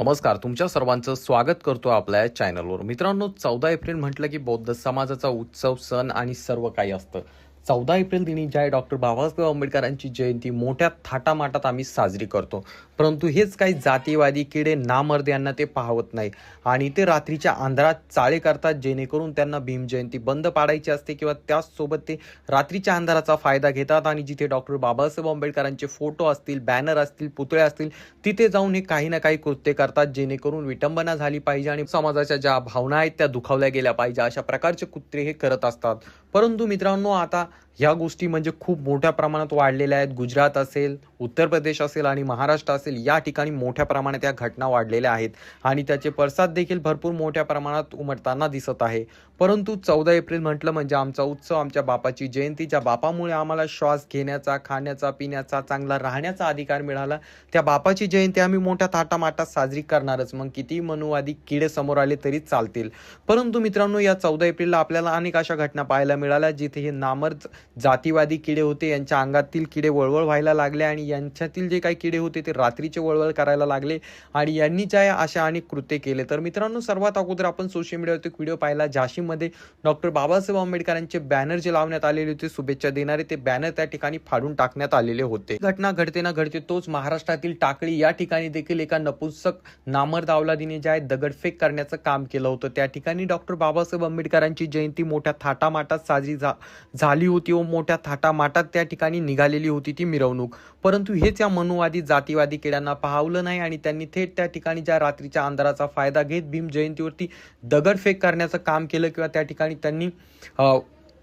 नमस्कार, तुमच्या सर्वांचं स्वागत करतो आपल्या चॅनलवर. मित्रांनो, 14 एप्रिल म्हटलं की बौद्ध समाजाचा उत्सव, सण आणि सर्व काही असतं. 14 एप्रिल दिनी ज्या डॉक्टर बाबासाहेब आंबेडकरांची जयंती मोठ्या थाटामाटात आम्ही साजरी करतो. परंतु हेच काही जातीवादी किडे नामर्द यांना ते पाहत नाही आणि ते रात्रीच्या अंधारात चाळे करतात, जेणेकरून त्यांना भीम जयंती बंद पाडायची असते किंवा त्याचसोबत ते रात्रीच्या अंधाराचा फायदा घेतात आणि जिथे डॉक्टर बाबासाहेब आंबेडकरांचे फोटो असतील, बॅनर असतील, पुतळे असतील, तिथे जाऊन हे काही ना काही कृत्य करतात, जेणेकरून विटंबना झाली पाहिजे आणि समाजाच्या ज्या भावना आहेत त्या दुखावल्या गेल्या पाहिजे, अशा प्रकारचे कृत्य हे करत असतात. परंतु मित्रांनो, आता ह्या गोष्टी म्हणजे खूप मोठ्या प्रमाणात वाढलेल्या आहेत. गुजरात असेल, उत्तर प्रदेश असेल आणि महाराष्ट्र असेल, या ठिकाणी मोठ्या प्रमाणात या घटना वाढलेल्या आहेत आणि त्याचे पडसाद देखील भरपूर मोठ्या प्रमाणात उमटताना दिसत आहे. परंतु 14 एप्रिल म्हटलं म्हणजे आमचा उत्सव, आमच्या बापाची जयंती, ज्या बापामुळे आम्हाला श्वास घेण्याचा, खाण्याचा, पिण्याचा, चांगला राहण्याचा अधिकार मिळाला, त्या बापाची जयंती आम्ही मोठ्या थाटामाटात साजरी करणारच. मग किती मनुवादी किडे समोर आले तरी चालतील. परंतु मित्रांनो, या 14 एप्रिलला आपल्याला अनेक अशा घटना पाहायला मिळाल्या जिथे हे नामर्द जातीवादी किडे होते, यांच्या अंगातील किडे वळवळ व्हायला लागले आणि यांच्यातील जे काही किडे होते ते रात्रीचे वळवळ करायला लागले आणि यांनी ज्या अशा अनेक कृत्य केले. तर मित्रांनो, सर्वात अगोदर आपण सोशल मीडियावरती व्हिडिओ पाहिला, झाशीमध्ये डॉक्टर बाबासाहेब आंबेडकरांचे बॅनर जे लावण्यात आलेले होते शुभेच्छा देणारे, ते बॅनर त्या ठिकाणी फाडून टाकण्यात आलेले होते. घटना घडते ना घडते तोच महाराष्ट्रातील टाकळी या ठिकाणी देखील एका नपुंसक नामर्द अवलादीने जे आहे दगडफेक करण्याचं काम केलं होतं. त्या ठिकाणी डॉक्टर बाबासाहेब आंबेडकरांची जयंती मोठ्या थाटामाटात साजरी झाली होती व मोठ्या थाटामाटात त्या ठिकाणी निघालेली होती ती मिरवणूक. परंतु हेच या मनुवादी जातीवादी किड्यांना पाहवलं नाही आणि त्यांनी थेट त्या ठिकाणी ज्या रात्रीच्या अंधाराचा फायदा घेत भीम जयंतीवरती दगडफेक करण्याचं काम केलं किंवा त्या ठिकाणी त्यांनी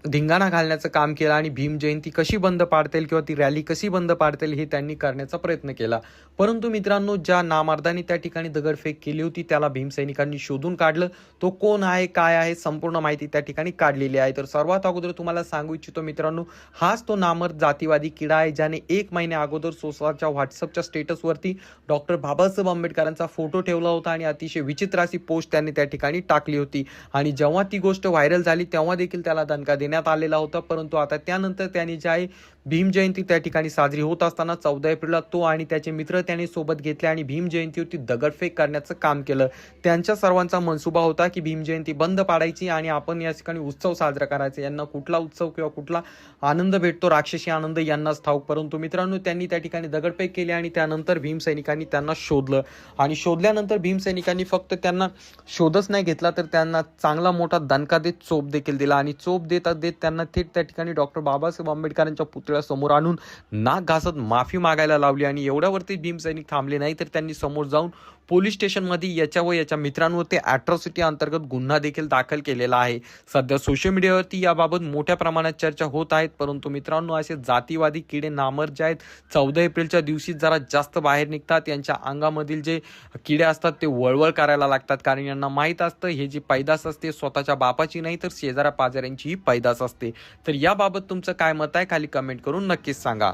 धिंगाणा घालण्याचं काम केलं आणि भीम जयंती कशी बंद पाडता येईल किंवा ती रॅली कशी बंद पाडता येईल हे त्यांनी करण्याचा प्रयत्न केला. परंतु मित्रांनो, ज्या नामर्दांनी त्या ठिकाणी दगडफेक केली होती त्याला भीम सैनिकांनी शोधून काढलं. तो कोण आहे, काय आहे, संपूर्ण माहिती त्या ठिकाणी काढलेली आहे. तर सर्वात अगोदर तुम्हाला सांगू इच्छितो मित्रांनो, हाच तो नामर्द जातीवादी किडा आहे ज्याने 1 महिन्या अगोदर स्वतःच्या व्हॉट्सअपच्या स्टेटसवरती डॉक्टर बाबासाहेब आंबेडकरांचा फोटो ठेवला होता आणि अतिशय विचित्र अशी पोस्ट त्यांनी त्या ठिकाणी टाकली होती आणि जेव्हा ती गोष्ट व्हायरल झाली तेव्हा देखील त्याला दणका देण्यात आलेला होता. परंतु आता त्यानंतर त्यांनी जे आहे भीम जयंती त्या ठिकाणी साजरी होत असताना 14 एप्रिलला तो आणि त्याचे मित्र त्यांनी सोबत घेतले आणि भीम जयंतीवरती दगडफेक करण्याचं काम केलं. त्यांच्या सर्वांचा मनसुबा होता की भीम जयंती बंद पाडायची आणि आपण या ठिकाणी उत्सव साजरा करायचा. यांना कुठला उत्सव किंवा कुठला आनंद भेटतो, राक्षसी आनंद, यांनाच ठाऊक. परंतु मित्रांनो, त्यांनी त्या ठिकाणी दगडफेक केली आणि त्यानंतर भीम सैनिकांनी त्यांना शोधलं आणि शोधल्यानंतर भीम सैनिकांनी फक्त त्यांना शोधच नाही घेतला तर त्यांना चांगला मोठा दणका देत चोप देखील दिला आणि चोप देत त्यांना थेट त्या ठिकाणी डॉक्टर बाबासाहेब आंबेडकरांच्या पुतळ्यासमोर आणून नाक घासत माफी मागायला लावली आणि एवढ्यावरती भीम सैनिक थांबले नाही तर त्यांनी समोर जाऊन पोलीस स्टेशनमध्ये याच्या व याच्या मित्रांवरती अॅट्रॉसिटी अंतर्गत गुन्हा देखील दाखल केलेला आहे. सध्या सोशल मीडियावरती याबाबत मोठ्या प्रमाणात चर्चा होत आहेत. परंतु मित्रांनो, असे जातीवादी किडे नामर्द जे आहेत 14 एप्रिलच्या दिवशी जरा जास्त बाहेर निघतात. यांच्या अंगामधील जे किडे असतात ते वळवळ करायला लागतात, कारण यांना माहीत असतं हे जी पैदास असते स्वतःच्या बापाची नाही तर शेजाऱ्या पाजाऱ्यांचीही पैदास असते. तर याबाबत तुमचं काय मत आहे खाली कमेंट करून नक्कीच सांगा.